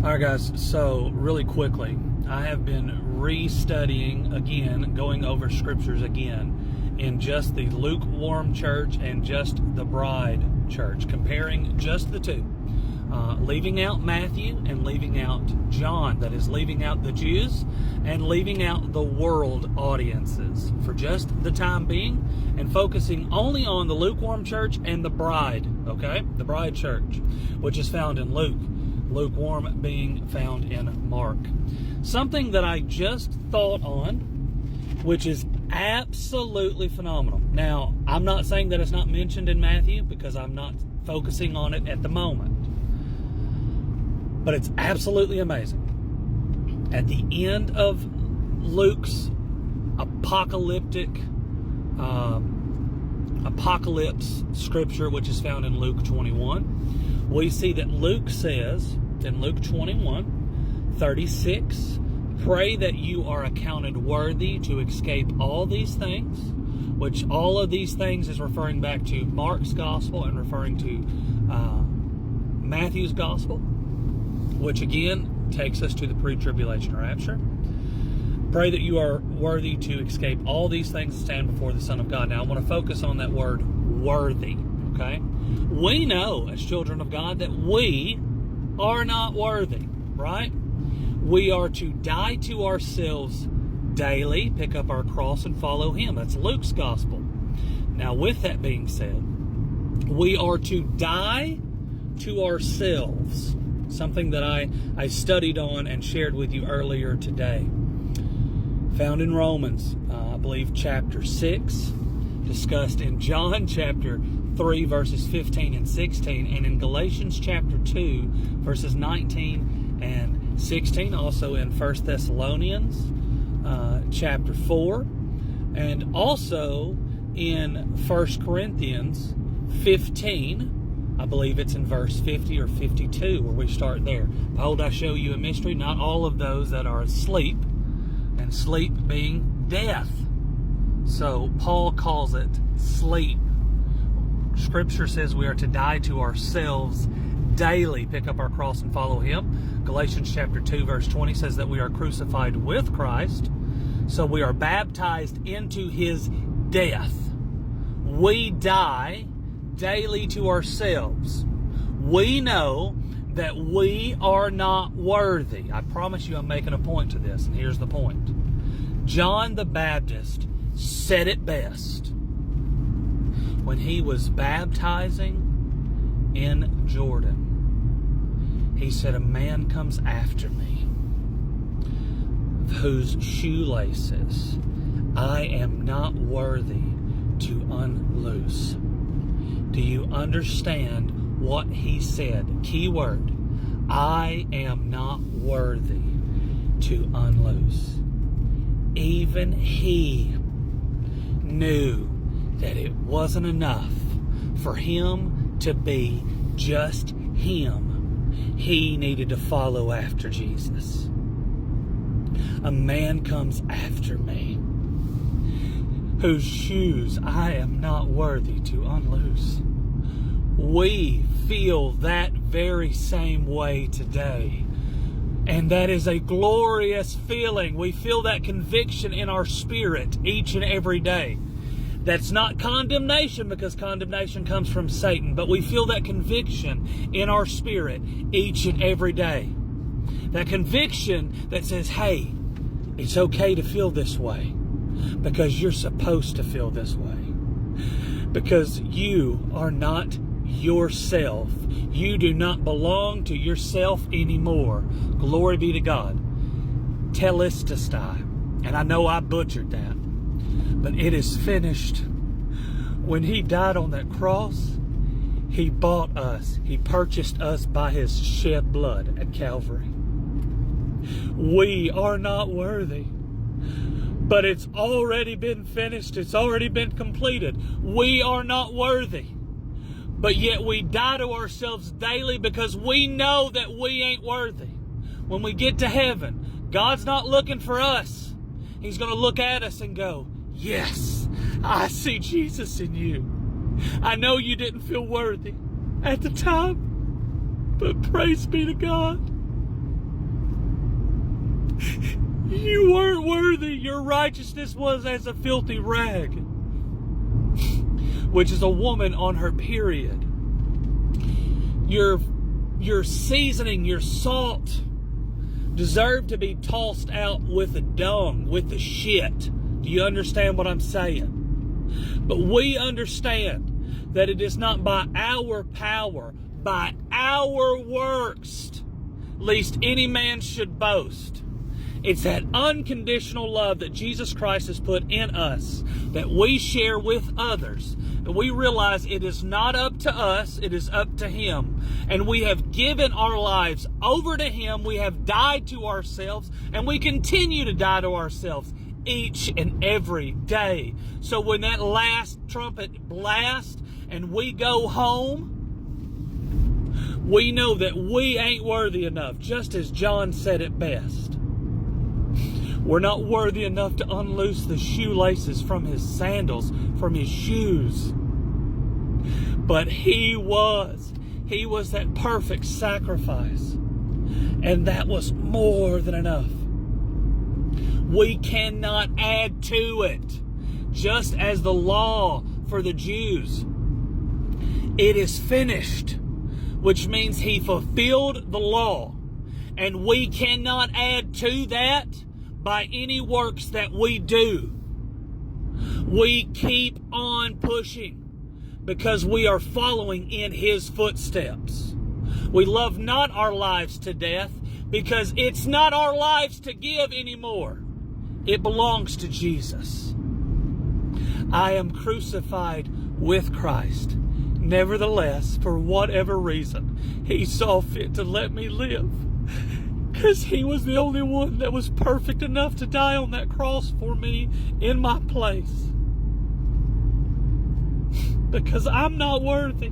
All right, guys, so really quickly, I have been restudying again, going over scriptures again in just the lukewarm church and just the bride church, comparing just the two. Leaving out Matthew and leaving out John, that is, leaving out the Jews and leaving out the world audiences for just the time being, and focusing only on the lukewarm church and the bride, okay? The bride church, which is found in Luke. Lukewarm being found in Mark. Something that I just thought on, which is absolutely phenomenal. Now, I'm not saying that it's not mentioned in Matthew because I'm not focusing on it at the moment. But it's absolutely amazing. At the end of Luke's apocalypse scripture, which is found in Luke 21, we see that Luke says in Luke 21:36, pray that you are accounted worthy to escape all these things, which all of these things is referring back to Mark's gospel and referring to Matthew's gospel, which again takes us to the pre-tribulation rapture. Pray that you are worthy to escape all these things and stand before the Son of God. Now, I want to focus on that word worthy, okay? We know as children of God that we are not worthy, right? We are to die to ourselves daily, pick up our cross and follow Him. That's Luke's gospel. Now, with that being said, we are to die to ourselves, something that I studied on and shared with you earlier today. Found in Romans, I believe, chapter 6, discussed in John chapter 3, verses 15 and 16, and in Galatians chapter 2, verses 19 and 16, also in 1 Thessalonians chapter 4, and also in 1 Corinthians 15, I believe it's in verse 50 or 52, where we start there. Behold, I show you a mystery, not all of those that are asleep, and sleep being death. So Paul calls it sleep. Scripture says we are to die to ourselves daily, pick up our cross and follow Him. Galatians chapter 2 verse 20 says that we are crucified with Christ. So we are baptized into His death. We die daily to ourselves. We know that we are not worthy. I promise you I'm making a point to this, and here's the point. John the Baptist said it best when he was baptizing in Jordan. He said, a man comes after me, whose shoelaces I am not worthy to unloose. Do you understand what he said? Key word, I am not worthy to unloose. Even he knew that it wasn't enough for him to be just him. He needed to follow after Jesus. A man comes after me, whose shoes I am not worthy to unloose. We feel that very same way today. And that is a glorious feeling. We feel that conviction in our spirit each and every day. That's not condemnation, because condemnation comes from Satan. But we feel that conviction in our spirit each and every day. That conviction that says, hey, it's okay to feel this way, because you're supposed to feel this way. Because you are not yourself. You do not belong to yourself anymore. Glory be to God. Telestai. And I know I butchered that, but it is finished. When He died on that cross, He bought us. He purchased us by His shed blood at Calvary. We are not worthy, but it's already been finished. It's already been completed. We are not worthy, but yet we die to ourselves daily because we know that we ain't worthy. When we get to heaven, God's not looking for us. He's going to look at us and go, yes, I see Jesus in you. I know you didn't feel worthy at the time, but praise be to God. You weren't worthy. Your righteousness was as a filthy rag, which is a woman on her period. Your seasoning, your salt, deserve to be tossed out with the dung, with the shit. Do you understand what I'm saying? But we understand that it is not by our power, by our works, lest any man should boast. It's that unconditional love that Jesus Christ has put in us, that we share with others. And we realize it is not up to us, it is up to Him. And we have given our lives over to Him. We have died to ourselves, and we continue to die to ourselves each and every day. So when that last trumpet blasts and we go home, we know that we ain't worthy enough, just as John said it best. We're not worthy enough to unloose the shoelaces from his sandals, from his shoes. But he was. He was that perfect sacrifice. And that was more than enough. We cannot add to it. Just as the law for the Jews, it is finished, which means he fulfilled the law. And we cannot add to that by any works that we do. We keep on pushing because we are following in his footsteps. We love not our lives to death because it's not our lives to give anymore. It belongs to Jesus. I am crucified with Christ. Nevertheless, for whatever reason, he saw fit to let me live. Because he was the only one that was perfect enough to die on that cross for me in my place. Because I'm not worthy.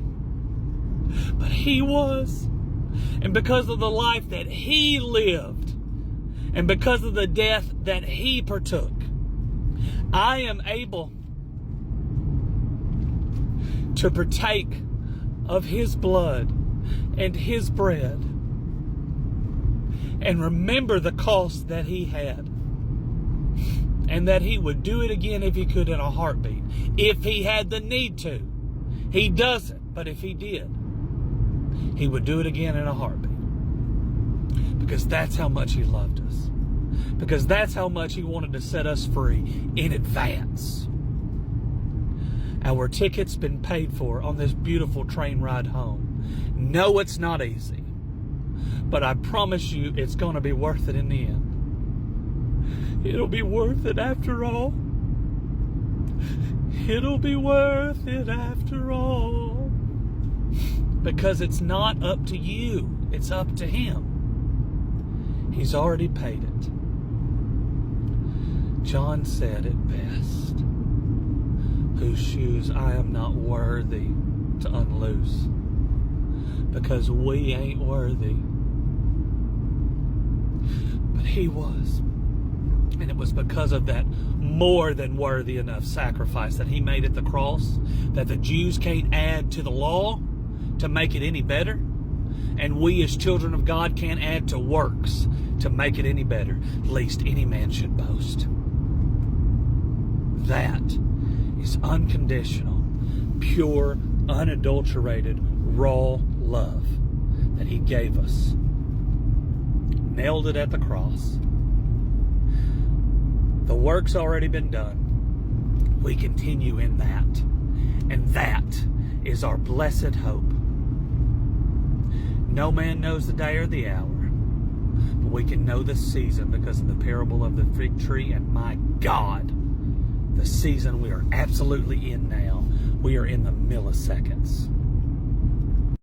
But he was. And because of the life that he lived, and because of the death that he partook, I am able to partake of his blood and his bread and remember the cost that he had, and that he would do it again if he could in a heartbeat, if he had the need to. He doesn't, but if he did, he would do it again in a heartbeat, because that's how much he loved us, because that's how much he wanted to set us free in advance. Our ticket's been paid for on this beautiful train ride home. No, it's not easy. But I promise you, it's going to be worth it in the end. It'll be worth it after all. It'll be worth it after all. Because it's not up to you. It's up to him. He's already paid it. John said it best. Whose shoes I am not worthy to unloose. Because we ain't worthy. But he was. And it was because of that more than worthy enough sacrifice that he made at the cross, that the Jews can't add to the law to make it any better. And we as children of God can't add to works to make it any better, lest any man should boast. That is unconditional, pure, unadulterated, raw love that he gave us. Nailed it at the cross. The work's already been done. We continue in that. And that is our blessed hope. No man knows the day or the hour, but we can know the season because of the parable of the fig tree. And my God, the season we are absolutely in now, we are in the milliseconds.